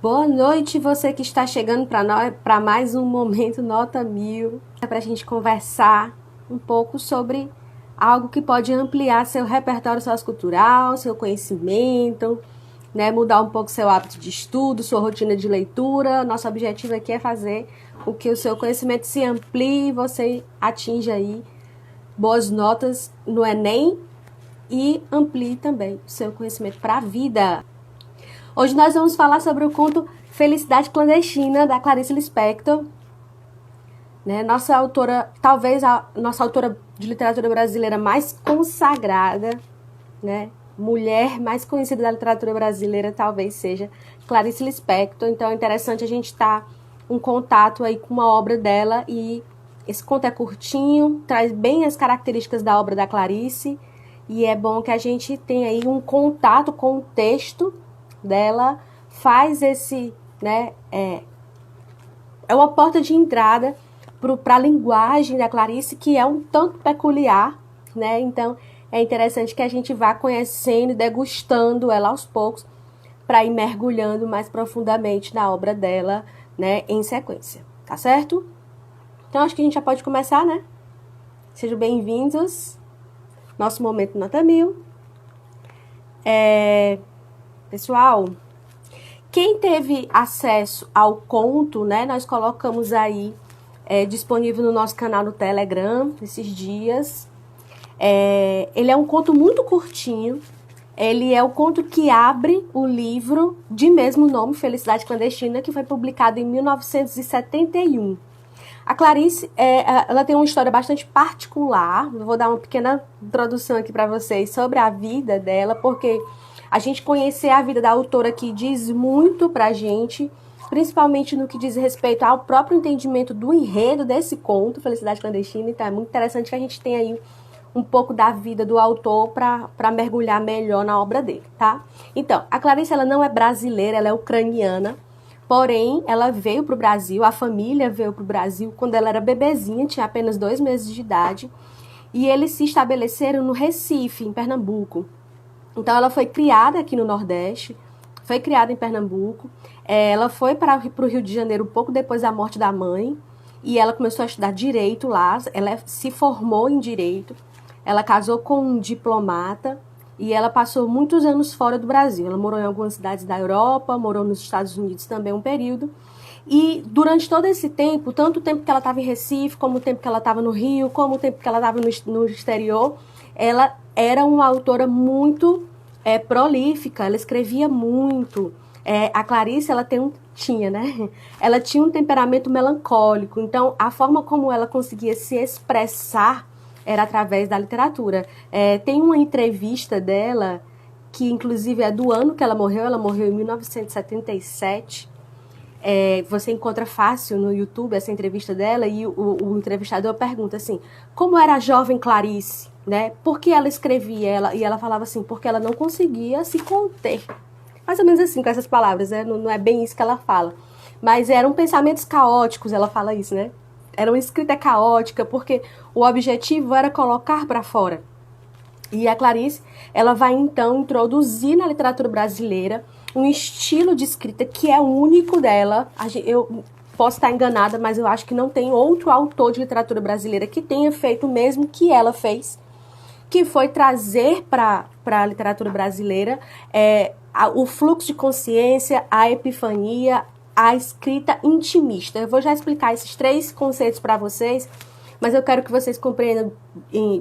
Boa noite, você que está chegando para mais um Momento Nota 1000. É para a gente conversar um pouco sobre algo que pode ampliar seu repertório sociocultural, seu conhecimento, né? Mudar um pouco seu hábito de estudo, sua rotina de leitura. Nosso objetivo aqui é fazer com que o seu conhecimento se amplie e você atinja aí boas notas no Enem e amplie também o seu conhecimento para a vida. Hoje nós vamos falar sobre o conto Felicidade Clandestina, da Clarice Lispector. Né? Nossa autora, talvez a nossa autora de literatura brasileira mais consagrada, né? Mulher mais conhecida da literatura brasileira, talvez seja Clarice Lispector. Então é interessante a gente estar em contato aí com uma obra dela. E esse conto é curtinho, traz bem as características da obra da Clarice. E é bom que a gente tenha aí um contato com o texto dela, faz esse, né, é uma porta de entrada para a linguagem da Clarice, que é um tanto peculiar, né? Então é interessante que a gente vá conhecendo e degustando ela aos poucos, para ir mergulhando mais profundamente na obra dela, né, em sequência, tá certo? Então acho que a gente já pode começar, né? Sejam bem-vindos, nosso Momento Nota 1000. Pessoal, quem teve acesso ao conto, né, nós colocamos aí disponível no nosso canal no Telegram esses dias. Ele é um conto muito curtinho. Ele é o conto que abre o livro de mesmo nome, Felicidade Clandestina, que foi publicado em 1971. A Clarice, ela tem uma história bastante particular. Eu vou dar uma pequena introdução aqui para vocês sobre a vida dela, porque a gente conhecer a vida da autora aqui diz muito pra gente, principalmente no que diz respeito ao próprio entendimento do enredo desse conto, Felicidade Clandestina. Então é muito interessante que a gente tenha aí um pouco da vida do autor para mergulhar melhor na obra dele, tá? Então, a Clarice, ela não é brasileira, ela é ucraniana, porém, ela veio pro Brasil, a família veio pro Brasil quando ela era bebezinha, tinha apenas 2 meses de idade, e eles se estabeleceram no Recife, em Pernambuco. Então, ela foi criada aqui no Nordeste, foi criada em Pernambuco. Ela foi para o Rio de Janeiro um pouco depois da morte da mãe, e ela começou a estudar Direito lá. Ela se formou em Direito, ela casou com um diplomata, e ela passou muitos anos fora do Brasil. Ela morou em algumas cidades da Europa, morou nos Estados Unidos também um período. E durante todo esse tempo, tanto o tempo que ela estava em Recife, como o tempo que ela estava no Rio, como o tempo que ela estava no exterior, ela era uma autora muito prolífica, ela escrevia muito. A Clarice, ela ela tinha um temperamento melancólico, então a forma como ela conseguia se expressar era através da literatura. Tem uma entrevista dela, que inclusive é do ano que ela morreu em 1977. Você encontra fácil no YouTube essa entrevista dela, e o entrevistador pergunta assim, como era a jovem Clarice, né? Por que ela escrevia? E ela falava assim, porque ela não conseguia se conter. Mais ou menos assim, com essas palavras, né? Não é bem isso que ela fala. Mas eram pensamentos caóticos, ela fala isso, né? Era uma escrita caótica, porque o objetivo era colocar para fora. E a Clarice, ela vai então introduzir na literatura brasileira um estilo de escrita que é único dela. Eu posso estar enganada, mas eu acho que não tem outro autor de literatura brasileira que tenha feito o mesmo que ela fez, que foi trazer para a literatura brasileira o fluxo de consciência, a epifania, a escrita intimista. Eu vou já explicar esses 3 conceitos para vocês, mas eu quero que vocês compreendam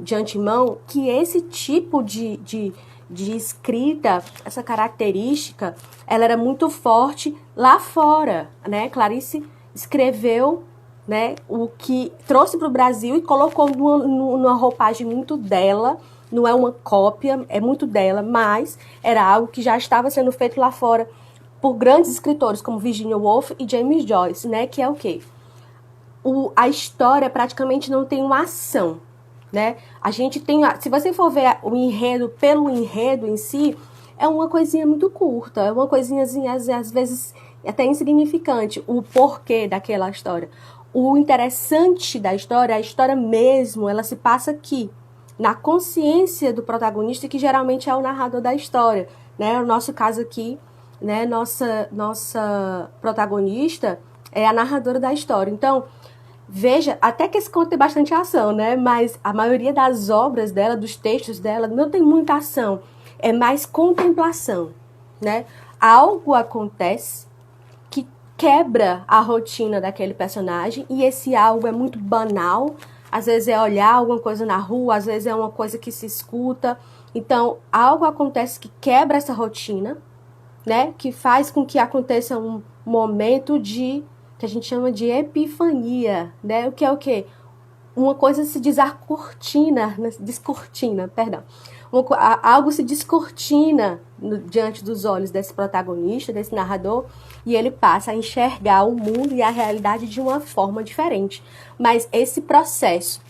de antemão que esse tipo de escrita, essa característica, ela era muito forte lá fora, né? Clarice escreveu, né, o que trouxe para o Brasil e colocou numa roupagem muito dela. Não é uma cópia, é muito dela, mas era algo que já estava sendo feito lá fora por grandes escritores como Virginia Woolf e James Joyce, né? Que é o quê? A história praticamente não tem uma ação, né? A gente tem, se você for ver o enredo pelo enredo em si, é uma coisinha muito curta, é uma coisinha assim, às vezes até insignificante, o porquê daquela história. O interessante da história, a história mesmo, ela se passa aqui, na consciência do protagonista, que geralmente é o narrador da história, né? No nosso caso aqui, né, nossa protagonista é a narradora da história. Então, veja, até que esse conto tem bastante ação, né? Mas a maioria das obras dela, dos textos dela, não tem muita ação. É mais contemplação, né? Algo acontece que quebra a rotina daquele personagem e esse algo é muito banal. Às vezes é olhar alguma coisa na rua, às vezes é uma coisa que se escuta. Então, algo acontece que quebra essa rotina, né? Que faz com que aconteça um momento que a gente chama de epifania, né? O que é o quê? Uma coisa se descortina, perdão. Algo se descortina diante dos olhos desse protagonista, desse narrador, e ele passa a enxergar o mundo e a realidade de uma forma diferente. Mas esse processo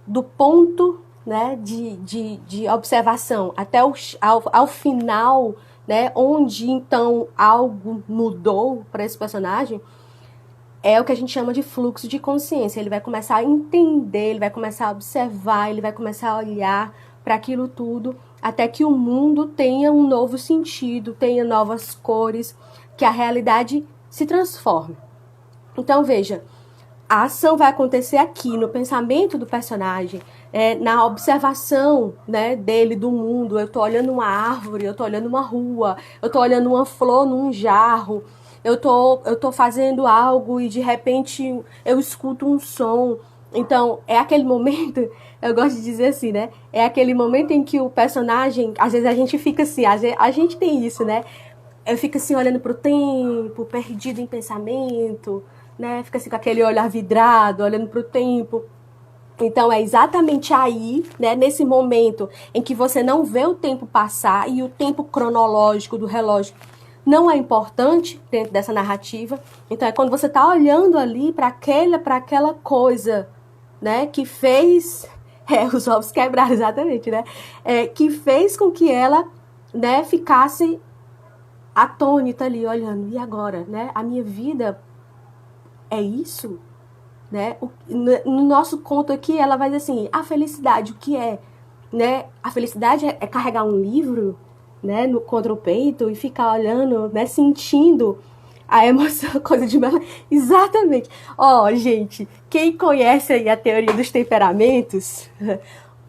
do ponto, né, de observação até ao final, né, onde então algo mudou para esse personagem, é o que a gente chama de fluxo de consciência. Ele vai começar a entender, ele vai começar a observar, ele vai começar a olhar para aquilo tudo, até que o mundo tenha um novo sentido, tenha novas cores, que a realidade se transforme. Então, veja, a ação vai acontecer aqui, no pensamento do personagem, na observação, né, dele, do mundo. Eu estou olhando uma árvore, eu estou olhando uma rua, eu estou olhando uma flor num jarro, eu tô fazendo algo e de repente eu escuto um som. Então, é aquele momento, eu gosto de dizer assim, né? É aquele momento em que o personagem, às vezes a gente fica assim, a gente tem isso, né? Eu fico assim olhando pro tempo, perdido em pensamento, né? Fica assim com aquele olhar vidrado, olhando pro tempo. Então, é exatamente aí, né, nesse momento em que você não vê o tempo passar e o tempo cronológico do relógio não é importante dentro dessa narrativa. Então, é quando você está olhando ali para aquela coisa, né, que fez os ovos quebraram, exatamente, né, que fez com que ela, né, ficasse atônita ali, olhando. E agora, né, a minha vida é isso? Né? No nosso conto aqui, ela vai dizer assim, a felicidade, o que é? Né? A felicidade é carregar um livro, né, contra o peito e ficar olhando, né, sentindo a emoção, coisa de exatamente. Ó, gente, quem conhece aí a teoria dos temperamentos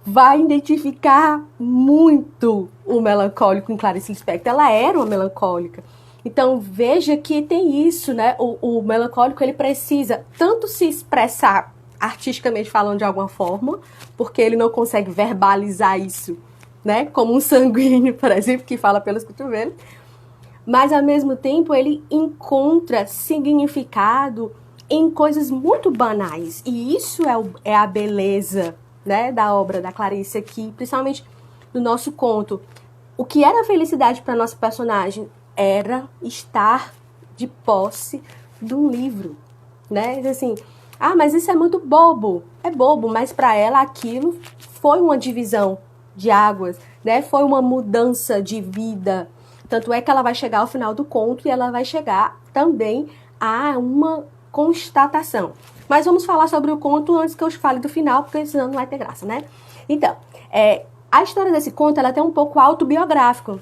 vai identificar muito o melancólico em Clarice Lispector. Ela era uma melancólica. Então, veja que tem isso, né? O melancólico, ele precisa tanto se expressar artisticamente falando de alguma forma, porque ele não consegue verbalizar isso, né? Como um sanguíneo, por exemplo, que fala pelos cotovelos. Mas, ao mesmo tempo, ele encontra significado em coisas muito banais. E isso é a beleza, né, da obra da Clarice aqui, principalmente no nosso conto. O que era felicidade para nossa personagem era estar de posse de um livro, né? Assim, mas isso é muito bobo. É bobo, mas para ela aquilo foi uma divisão de águas, né? Foi uma mudança de vida. Tanto é que ela vai chegar ao final do conto e ela vai chegar também a uma constatação. Mas vamos falar sobre o conto antes que eu fale do final, porque senão não vai ter graça, né? Então, a história desse conto ela é um pouco autobiográfico.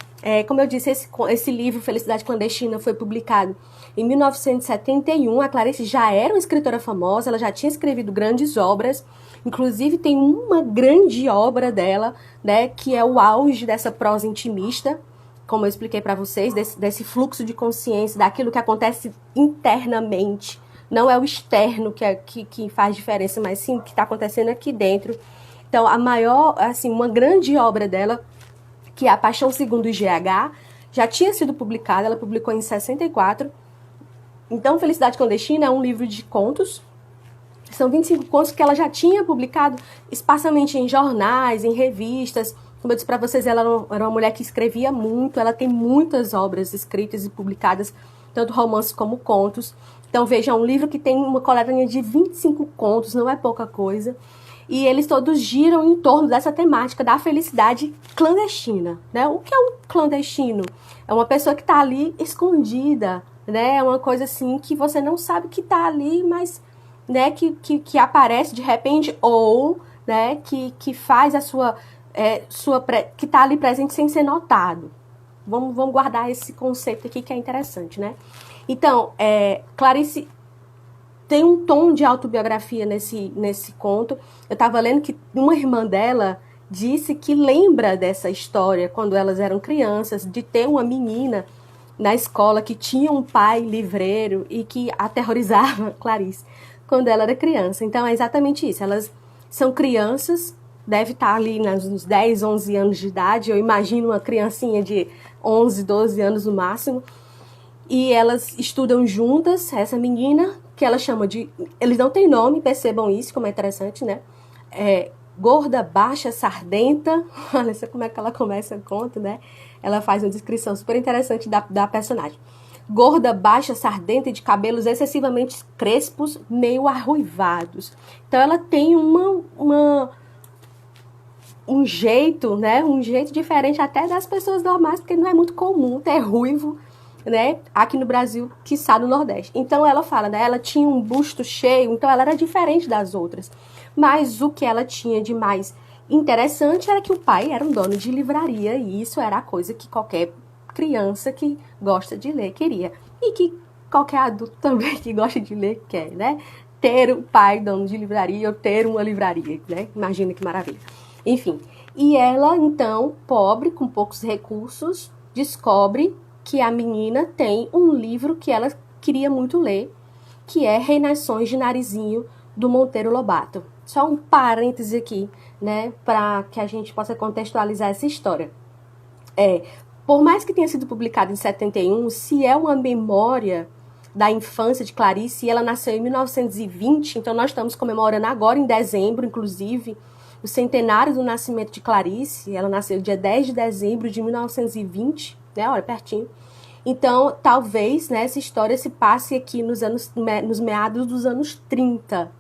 Como eu disse, esse livro, Felicidade Clandestina, foi publicado em 1971. A Clarice já era uma escritora famosa, ela já tinha escrevido grandes obras. Inclusive, tem uma grande obra dela, né, que é o auge dessa prosa intimista, como eu expliquei para vocês, desse fluxo de consciência, daquilo que acontece internamente. Não é o externo que faz diferença, mas sim o que está acontecendo aqui dentro. Então, a maior, assim, uma grande obra dela, que é A Paixão Segundo o GH, já tinha sido publicada, ela publicou em 64. Então, Felicidade Clandestina é um livro de contos. São 25 contos que ela já tinha publicado esparsamente em jornais, em revistas. Como eu disse para vocês, ela era uma mulher que escrevia muito, ela tem muitas obras escritas e publicadas, tanto romances como contos. Então, veja, é um livro que tem uma coletânea de 25 contos, não é pouca coisa. E eles todos giram em torno dessa temática da felicidade clandestina, né? O que é um clandestino? É uma pessoa que está ali escondida, né? É uma coisa assim que você não sabe que está ali, mas, né, que aparece de repente, ou, né, que faz a que está ali presente sem ser notado. Vamos guardar esse conceito aqui que é interessante, né? Então, Clarice tem um tom de autobiografia nesse conto. Eu estava lendo que uma irmã dela disse que lembra dessa história, quando elas eram crianças, de ter uma menina na escola que tinha um pai livreiro e que aterrorizava Clarice quando ela era criança. Então, é exatamente isso. Elas são crianças, deve estar ali nos 10, 11 anos de idade. Eu imagino uma criancinha de 11, 12 anos no máximo. E elas estudam juntas, essa menina, que ela chama de... Eles não têm nome, percebam isso, como é interessante, né? Gorda, baixa, sardenta. Olha só como é que ela começa o conto, né? Ela faz uma descrição super interessante da personagem. Gorda, baixa, sardenta e de cabelos excessivamente crespos, meio arruivados. Então ela tem um jeito, né? Um jeito diferente até das pessoas normais, porque não é muito comum ter ruivo, né? Aqui no Brasil, quiçá no Nordeste. Então ela fala, né? Ela tinha um busto cheio, então ela era diferente das outras. Mas o que ela tinha de mais interessante era que o pai era um dono de livraria e isso era a coisa que qualquer criança que gosta de ler queria. E que qualquer adulto também que gosta de ler quer, né? Ter o pai dono de livraria ou ter uma livraria, né? Imagina que maravilha. Enfim, e ela, então, pobre, com poucos recursos, descobre que a menina tem um livro que ela queria muito ler, que é Reinações de Narizinho, do Monteiro Lobato. Só um parêntese aqui, né, para que a gente possa contextualizar essa história. Por mais que tenha sido publicado em 71, se é uma memória da infância de Clarice, ela nasceu em 1920, então nós estamos comemorando agora, em dezembro, inclusive, o centenário do nascimento de Clarice. Ela nasceu dia 10 de dezembro de 1920, né, olha, pertinho. Então, talvez, né, essa história se passe aqui nos meados dos anos 30.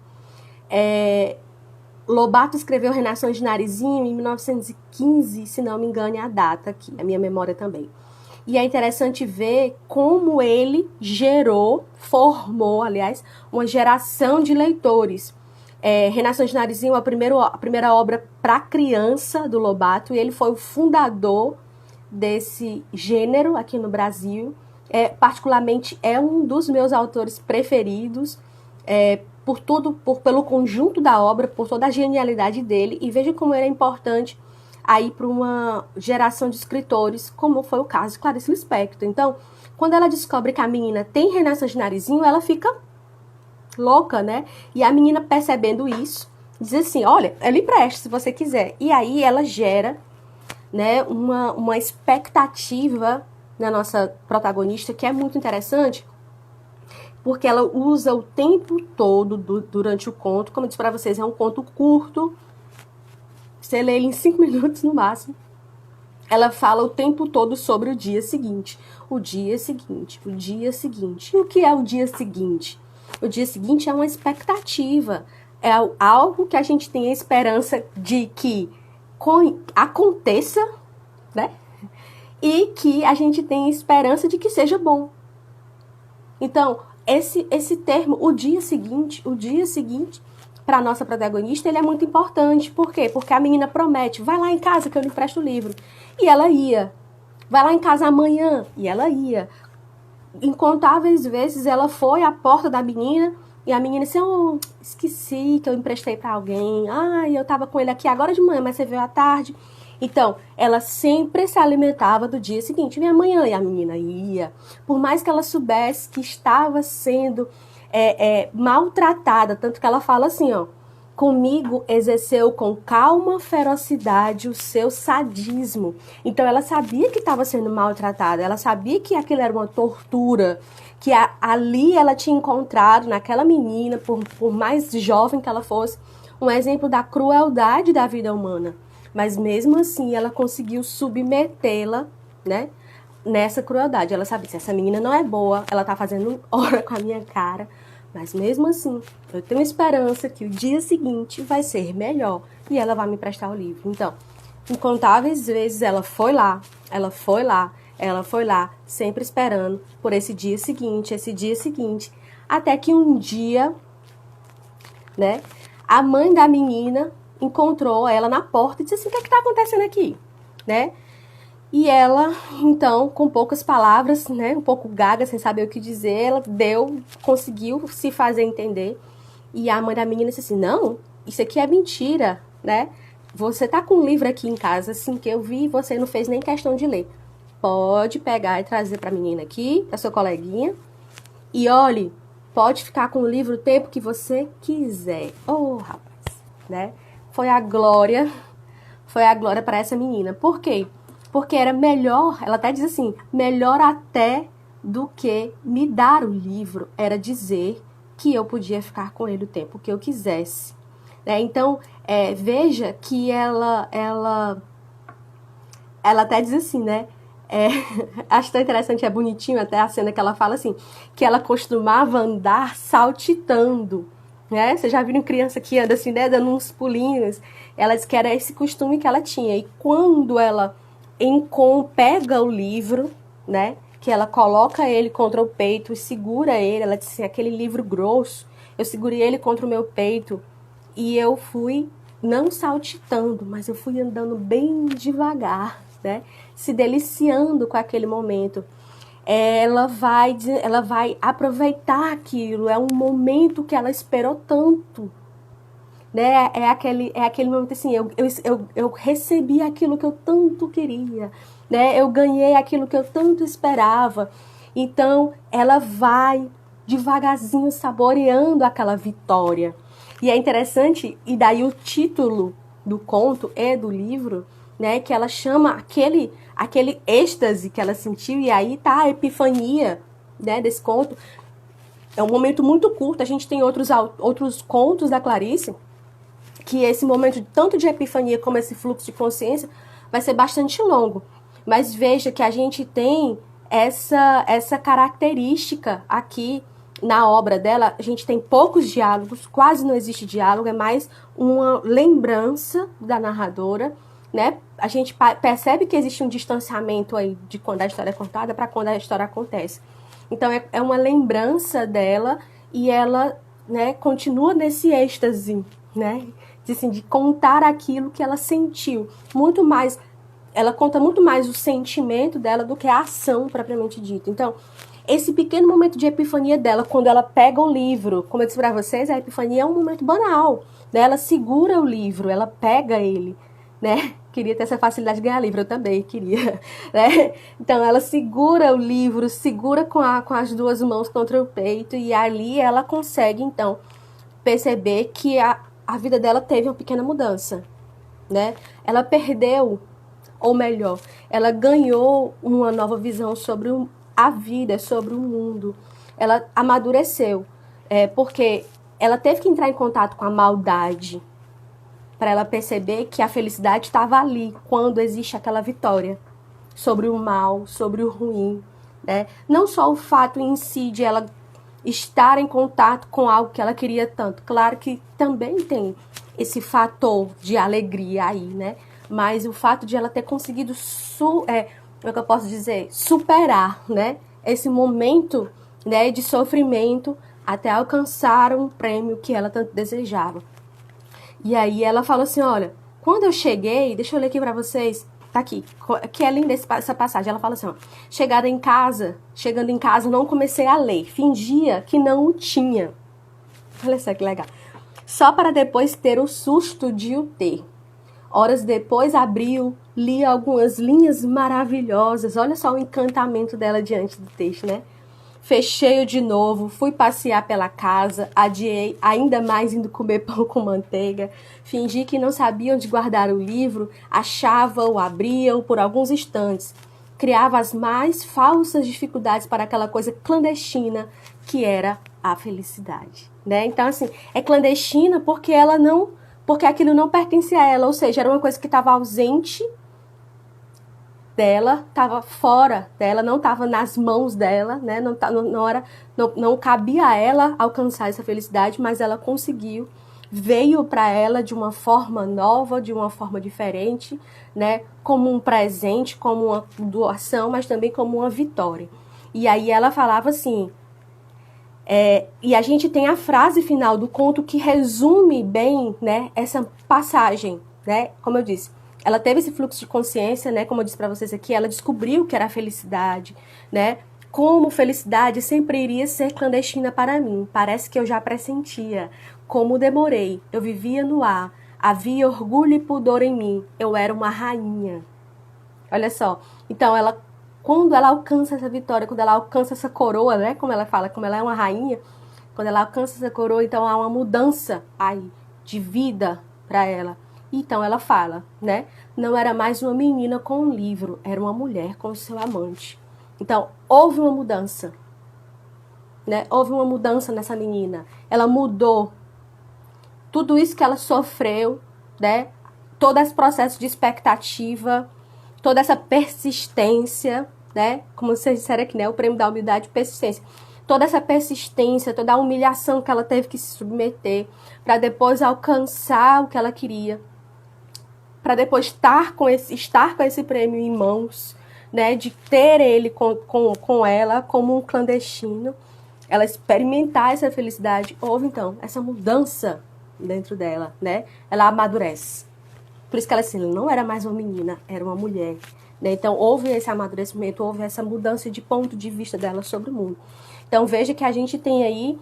Lobato escreveu Reinações de Narizinho em 1915, se não me engano, é a data aqui, a minha memória também. E é interessante ver como ele formou, aliás, uma geração de leitores. Reinações de Narizinho é a primeira obra para criança do Lobato, e ele foi o fundador desse gênero aqui no Brasil. Particularmente, é um dos meus autores preferidos, pelo conjunto da obra, por toda a genialidade dele, e veja como ele é importante aí para uma geração de escritores, como foi o caso de Clarice Lispector. Então, quando ela descobre que a menina tem Reinações de Narizinho, ela fica louca, né? E a menina, percebendo isso, diz assim, olha, eu lhe presto se você quiser. E aí ela gera, né, uma expectativa na nossa protagonista que é muito interessante, porque ela usa o tempo todo durante o conto. Como eu disse para vocês, é um conto curto, você lê ele em 5 minutos no máximo. Ela fala o tempo todo sobre o dia seguinte. O dia seguinte, o dia seguinte. E o que é o dia seguinte? O dia seguinte é uma expectativa. É algo que a gente tem a esperança de que aconteça, né? E que a gente tem esperança de que seja bom. Então, esse termo, o dia seguinte, para a nossa protagonista, ele é muito importante. Por quê? Porque a menina promete, vai lá em casa que eu lhe empresto o livro. E ela ia. Vai lá em casa amanhã. E ela ia. Incontáveis vezes ela foi à porta da menina e a menina disse, esqueci que eu emprestei para alguém. Eu tava com ele aqui agora de manhã, mas você veio à tarde. Então, ela sempre se alimentava do dia seguinte. Vem amanhã. E a menina ia. Por mais que ela soubesse que estava sendo maltratada, tanto que ela fala assim, comigo exerceu com calma ferocidade o seu sadismo. Então ela sabia que estava sendo maltratada, ela sabia que aquilo era uma tortura, que ali ela tinha encontrado naquela menina, por mais jovem que ela fosse, um exemplo da crueldade da vida humana. Mas mesmo assim ela conseguiu submetê-la, né, nessa crueldade. Ela sabia, se essa menina não é boa, ela tá fazendo hora com a minha cara, mas mesmo assim, eu tenho esperança que o dia seguinte vai ser melhor e ela vai me emprestar o livro. Então, incontáveis vezes ela foi lá, sempre esperando por esse dia seguinte, até que um dia, né, a mãe da menina encontrou ela na porta e disse assim, o que é que tá acontecendo aqui, né? E ela, então, com poucas palavras, né, um pouco gaga, sem saber o que dizer, ela conseguiu se fazer entender. E a mãe da menina disse assim, não, isso aqui é mentira, né? Você tá com um livro aqui em casa, assim, que eu vi e você não fez nem questão de ler. Pode pegar e trazer pra menina aqui, pra sua coleguinha. E olhe, pode ficar com o livro o tempo que você quiser. Oh, rapaz, né? Foi a glória para essa menina. Por quê? Porque era melhor, ela até diz assim, melhor até do que me dar o livro, era dizer que eu podia ficar com ele o tempo que eu quisesse. Então, veja que ela até diz assim, né? Acho tão interessante, é bonitinho até a cena que ela fala assim, que ela costumava andar saltitando, né? Vocês já viram criança que anda assim, né, dando uns pulinhos? Ela diz que era esse costume que ela tinha. E quando ela pega o livro, né, que ela coloca ele contra o peito e segura ele, ela disse assim, aquele livro grosso, eu segurei ele contra o meu peito e eu fui não saltitando, mas eu fui andando bem devagar, né? Se deliciando com aquele momento. Ela vai aproveitar aquilo, é um momento que ela esperou tanto, né? É aquele momento assim, eu recebi aquilo que eu tanto queria, né? Eu ganhei aquilo que eu tanto esperava. Então, ela vai devagarzinho saboreando aquela vitória. E é interessante, e daí o título do conto e do livro, né, que ela chama aquele êxtase que ela sentiu, e aí tá a epifania, né, desse conto. É um momento muito curto, a gente tem outros contos da Clarice, que esse momento tanto de epifania como esse fluxo de consciência vai ser bastante longo. Mas veja que a gente tem essa característica aqui na obra dela. A gente tem poucos diálogos, quase não existe diálogo, é mais uma lembrança da narradora, né? A gente percebe que existe um distanciamento aí de quando a história é contada para quando a história acontece. Então é uma lembrança dela e ela, né, continua nesse êxtase, né? De contar aquilo que ela sentiu. Muito mais, ela conta muito mais o sentimento dela do que a ação propriamente dita. Então, esse pequeno momento de epifania dela, quando ela pega o livro, como eu disse para vocês, a epifania é um momento banal, né? Ela segura o livro, ela pega ele, né? Queria ter essa facilidade de ganhar livro, eu também queria, né? Então, ela segura o livro, segura com as duas mãos contra o peito, e ali ela consegue, então, perceber que a vida dela teve uma pequena mudança, né? Ela perdeu, ou melhor, ela ganhou uma nova visão sobre a vida, sobre o mundo. Ela amadureceu, porque ela teve que entrar em contato com a maldade para ela perceber que a felicidade estava ali quando existe aquela vitória sobre o mal, sobre o ruim, né? Não só o fato em si de ela estar em contato com algo que ela queria tanto. Claro que também tem esse fator de alegria aí, né? Mas o fato de ela ter conseguido, como é que eu posso dizer, superar, né? Esse momento, né, de sofrimento até alcançar um prêmio que ela tanto desejava. E aí ela fala assim, olha, quando eu cheguei, deixa eu ler aqui pra vocês, tá aqui, que é linda essa passagem, ela fala assim, ó, chegando em casa, não comecei a ler, fingia que não o tinha. Olha só que legal. Só para depois ter o susto de o ter. Horas depois abriu, li algumas linhas maravilhosas, olha só o encantamento dela diante do texto, né? Fechei-o de novo, fui passear pela casa, adiei ainda mais indo comer pão com manteiga, fingi que não sabia onde guardar o livro, achava-o, abria-o por alguns instantes, criava as mais falsas dificuldades para aquela coisa clandestina que era a felicidade, né? Então, assim, é clandestina porque aquilo não pertencia a ela, ou seja, era uma coisa que estava ausente dela, estava fora dela, não estava nas mãos dela, né? Não cabia a ela alcançar essa felicidade, mas ela conseguiu, veio para ela de uma forma nova, de uma forma diferente, né? Como um presente, como uma doação, mas também como uma vitória. E aí ela falava assim, e a gente tem a frase final do conto que resume bem, né, essa passagem, né? Como eu disse, ela teve esse fluxo de consciência, né? Como eu disse para vocês aqui, ela descobriu que era a felicidade, né? Como felicidade sempre iria ser clandestina para mim. Parece que eu já pressentia. Como demorei, eu vivia no ar. Havia orgulho e pudor em mim. Eu era uma rainha. Olha só. Então, quando ela alcança essa vitória, quando ela alcança essa coroa, né? Como ela fala, como ela é uma rainha, quando ela alcança essa coroa, então há uma mudança aí de vida para ela. Então ela fala, né? Não era mais uma menina com um livro, era uma mulher com o seu amante. Então, houve uma mudança, né? Houve uma mudança nessa menina. Ela mudou tudo isso que ela sofreu, né? Todo esse processo de expectativa, toda essa persistência, né? Como vocês disseram aqui, né? O prêmio da humildade, persistência. Toda essa persistência, toda a humilhação que ela teve que se submeter para depois alcançar o que ela queria, para depois estar com esse prêmio em mãos, né, de ter ele com ela como um clandestino, ela experimentar essa felicidade. Houve então essa mudança dentro dela, né? Ela amadurece. Por isso que ela assim, não era mais uma menina, era uma mulher, né? Então houve esse amadurecimento, houve essa mudança de ponto de vista dela sobre o mundo. Então veja que a gente tem aí,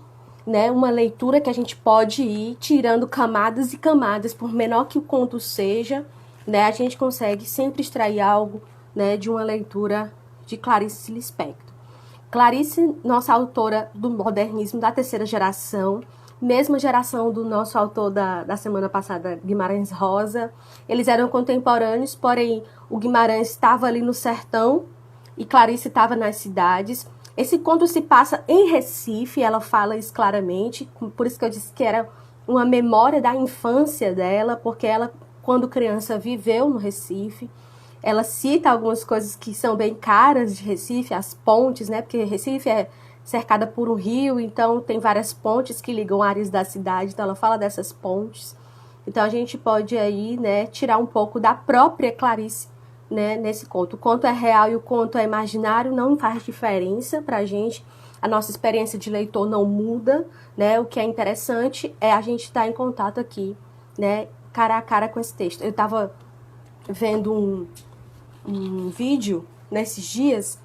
né, uma leitura que a gente pode ir tirando camadas e camadas, por menor que o conto seja, né? A gente consegue sempre extrair algo, né, de uma leitura de Clarice Lispector. Clarice, nossa autora do modernismo da terceira geração, mesma geração do nosso autor da semana passada, Guimarães Rosa. Eles eram contemporâneos, porém o Guimarães estava ali no sertão e Clarice estava nas cidades. Esse conto se passa em Recife, ela fala isso claramente, por isso que eu disse que era uma memória da infância dela, porque ela, quando criança, viveu no Recife. Ela cita algumas coisas que são bem caras de Recife, as pontes, né? Porque Recife é cercada por um rio, então tem várias pontes que ligam áreas da cidade, então ela fala dessas pontes. Então a gente pode aí, né, tirar um pouco da própria Clarice, né, nesse conto. O conto é real e o conto é imaginário, não faz diferença pra gente. A nossa experiência de leitor não muda, né? O que é interessante é a gente estar em contato aqui, né, cara a cara com esse texto. Eu estava vendo um vídeo nesses dias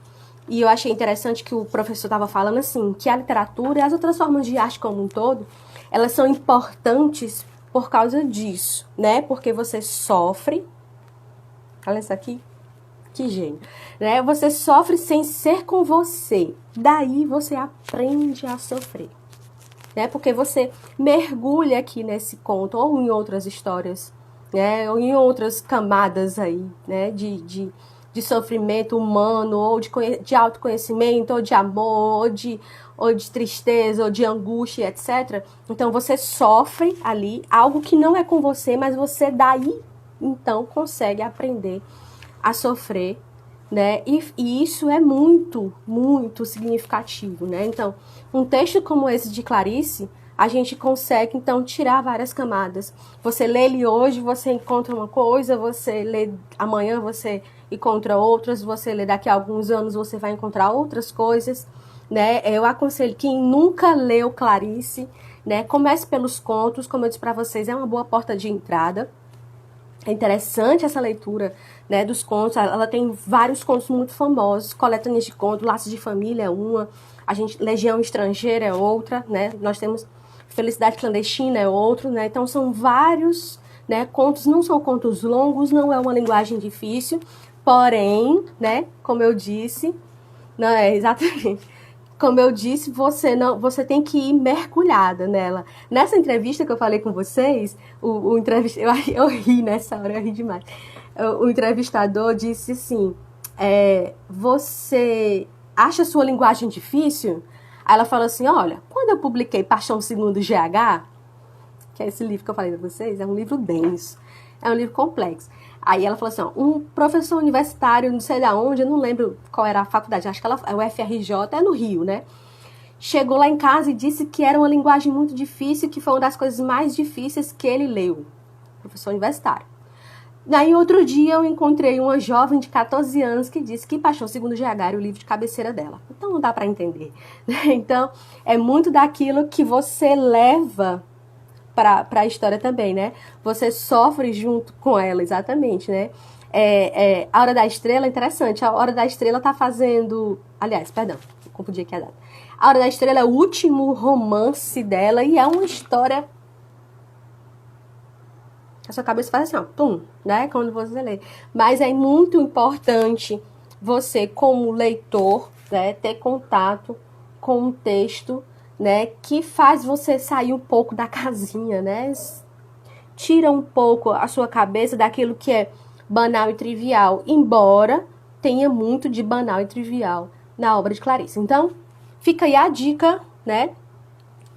e eu achei interessante que o professor estava falando assim, que a literatura e as outras formas de arte como um todo, elas são importantes por causa disso, né? Porque você sofre. Olha isso aqui. Que gênio. Né? Você sofre sem ser com você. Daí você aprende a sofrer. Né? Porque você mergulha aqui nesse conto ou em outras histórias, né? Ou em outras camadas aí, né? De sofrimento humano, ou de autoconhecimento, ou de amor, ou de tristeza, ou de angústia, etc. Então você sofre ali algo que não é com você, mas você daí então consegue aprender a sofrer, né? E isso é muito, muito significativo, né? Então, um texto como esse de Clarice, a gente consegue, então, tirar várias camadas. Você lê ele hoje, você encontra uma coisa, você lê amanhã, você encontra outras, você lê daqui a alguns anos, você vai encontrar outras coisas, né? Eu aconselho quem nunca leu Clarice, né? Comece pelos contos, como eu disse para vocês, é uma boa porta de entrada. É interessante essa leitura, né, dos contos. Ela tem vários contos muito famosos, coletâneas de contos, Laços de Família é uma, Legião Estrangeira é outra, né? Nós temos Felicidade Clandestina é outro, né? Então são vários, né, contos, não são contos longos, não é uma linguagem difícil, porém, né, como eu disse, não é exatamente. Como eu disse, você tem que ir mergulhada nela. Nessa entrevista que eu falei com vocês, o entrevistador, eu ri nessa hora, eu ri demais. O entrevistador disse assim, você acha a sua linguagem difícil? Aí ela falou assim, olha, quando eu publiquei Paixão Segundo GH, que é esse livro que eu falei para vocês, é um livro denso, é um livro complexo. Aí ela falou assim, ó, um professor universitário, não sei de onde, eu não lembro qual era a faculdade, acho que é o FRJ, é no Rio, né? Chegou lá em casa e disse que era uma linguagem muito difícil, que foi uma das coisas mais difíceis que ele leu. Professor universitário. Daí, outro dia, eu encontrei uma jovem de 14 anos que disse que Paixão Segundo GH era o livro de cabeceira dela. Então, não dá para entender. Então, é muito daquilo que você leva para a história também, né? Você sofre junto com ela, exatamente, né? A Hora da Estrela, interessante, a Hora da Estrela tá fazendo... Aliás, perdão, confundi aqui a data. A Hora da Estrela é o último romance dela e é uma história... A sua cabeça faz assim, ó, pum, né? Quando você lê. Mas é muito importante você, como leitor, né, ter contato com um texto, né, que faz você sair um pouco da casinha, né? Tira um pouco a sua cabeça daquilo que é banal e trivial, embora tenha muito de banal e trivial na obra de Clarice. Então, fica aí a dica, né?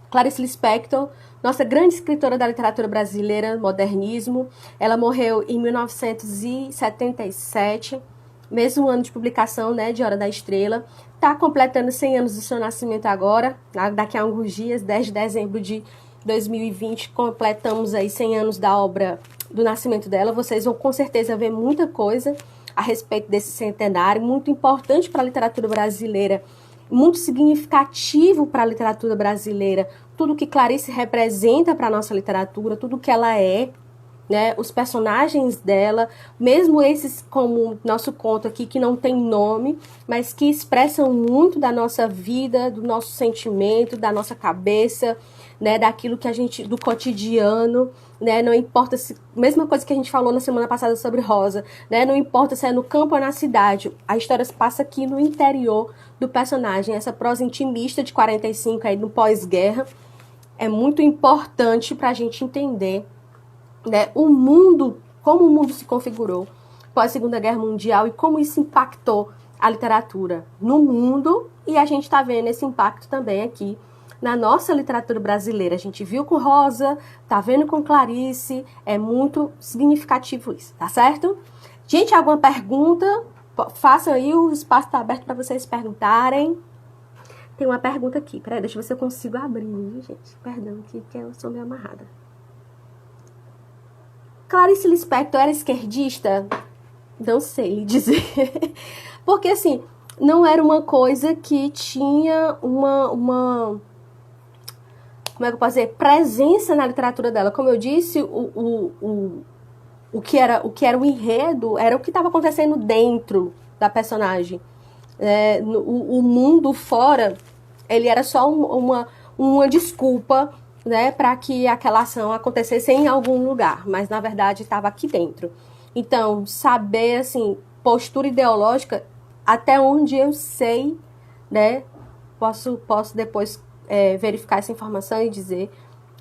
Clarice Lispector, nossa grande escritora da literatura brasileira, modernismo. Ela morreu em 1977, mesmo ano de publicação, né, de Hora da Estrela. Está completando 100 anos do seu nascimento agora, daqui a alguns dias, 10 de dezembro de 2020, completamos aí 100 anos da obra do nascimento dela. Vocês vão com certeza ver muita coisa a respeito desse centenário, muito importante para a literatura brasileira, muito significativo para a literatura brasileira, tudo que Clarice representa para a nossa literatura, tudo que ela é, né, os personagens dela, mesmo esses como nosso conto aqui, que não tem nome, mas que expressam muito da nossa vida, do nosso sentimento, da nossa cabeça, né, daquilo que a gente, do cotidiano, né, não importa se, mesma coisa que a gente falou na semana passada sobre Rosa, né, não importa se é no campo ou na cidade, a história se passa aqui no interior do personagem, essa prosa intimista de 45 aí no pós-guerra, é muito importante para a gente entender, né, o mundo, como o mundo se configurou pós Segunda Guerra Mundial e como isso impactou a literatura no mundo, e a gente está vendo esse impacto também aqui na nossa literatura brasileira. A gente viu com Rosa, tá vendo com Clarice, é muito significativo isso, tá certo? Gente, alguma pergunta? Façam aí, o espaço está aberto para vocês perguntarem. Tem uma pergunta aqui, peraí, deixa eu ver se eu consigo abrir, gente. Perdão, que eu sou meio amarrada. Clarice Lispector era esquerdista? Não sei dizer. Porque, assim, não era uma coisa que tinha uma como é que eu posso dizer? Presença na literatura dela. Como eu disse, o que era o enredo era o que estava acontecendo dentro da personagem. O mundo fora, ele era só uma desculpa, né, para que aquela ação acontecesse em algum lugar, mas na verdade estava aqui dentro. Então, saber, assim, postura ideológica, até onde eu sei, né, posso depois verificar essa informação e dizer,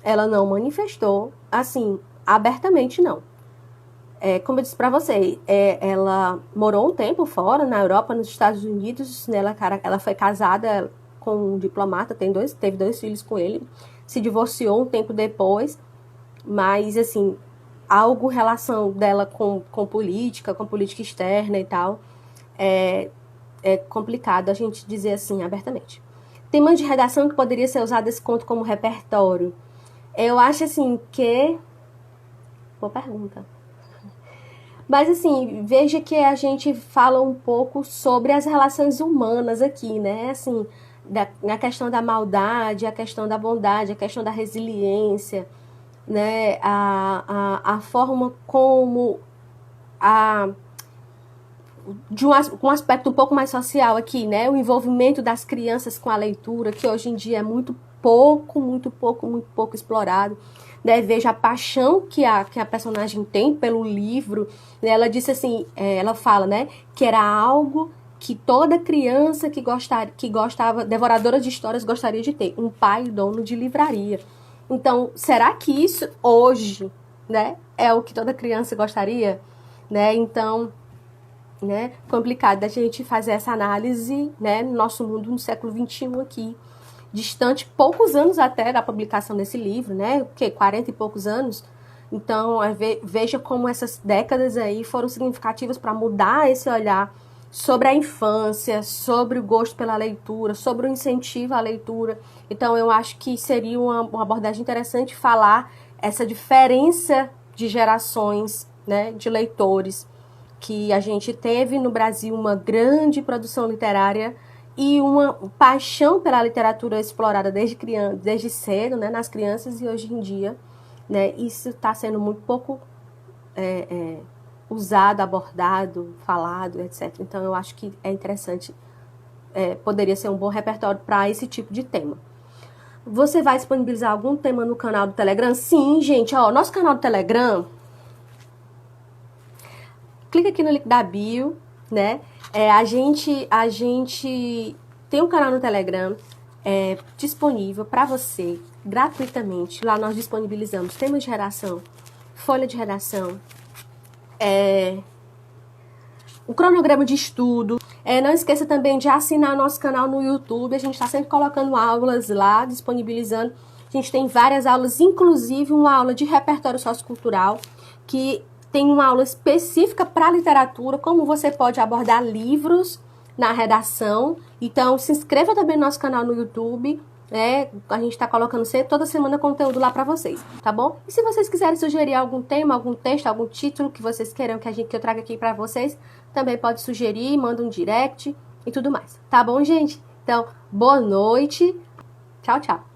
ela não manifestou, assim, abertamente não. Como eu disse para você, ela morou um tempo fora, na Europa, nos Estados Unidos, né, ela foi casada com um diplomata, teve dois filhos com ele, se divorciou um tempo depois, mas, assim, algo relação dela com política externa e tal, é complicado a gente dizer assim abertamente. Tema de redação que poderia ser usado esse conto como repertório. Eu acho, assim, que... Boa pergunta. Mas, assim, veja que a gente fala um pouco sobre as relações humanas aqui, né? Assim, na questão da maldade, a questão da bondade, a questão da resiliência, né? A forma como de um aspecto um pouco mais social aqui, né? O envolvimento das crianças com a leitura, que hoje em dia é muito pouco explorado, né? Veja a paixão que a personagem tem pelo livro, né? Ela disse assim, ela fala, né, que era algo que toda criança que gostava, devoradora de histórias, gostaria de ter, um pai dono de livraria. Então, será que isso hoje, né, é o que toda criança gostaria, né? Então, né, complicado da gente fazer essa análise, né, no nosso mundo no século XXI aqui, distante poucos anos até da publicação desse livro, né, 40 e poucos anos. Então, veja como essas décadas aí foram significativas para mudar esse olhar sobre a infância, sobre o gosto pela leitura, sobre o incentivo à leitura. Então, eu acho que seria uma abordagem interessante falar essa diferença de gerações, né, de leitores, que a gente teve no Brasil uma grande produção literária e uma paixão pela literatura explorada desde cedo, né, nas crianças, e hoje em dia né? Isso está sendo muito pouco usado, abordado, falado, etc. Então, eu acho que é interessante, poderia ser um bom repertório para esse tipo de tema. Você vai disponibilizar algum tema no canal do Telegram? Sim, gente, ó, nosso canal do Telegram, clica aqui no link da bio, né? A gente tem um canal no Telegram disponível para você, gratuitamente. Lá nós disponibilizamos temas de redação, folha de redação, um cronograma de estudo. Não esqueça também de assinar nosso canal no YouTube. A gente está sempre colocando aulas lá, disponibilizando. A gente tem várias aulas, inclusive uma aula de repertório sociocultural, que tem uma aula específica para literatura, como você pode abordar livros na redação. Então, se inscreva também no nosso canal no YouTube. A gente está colocando toda semana conteúdo lá para vocês, tá bom? E se vocês quiserem sugerir algum tema, algum texto, algum título que vocês queiram que eu traga aqui para vocês, também pode sugerir, manda um direct e tudo mais, tá bom, gente? Então, boa noite, tchau, tchau.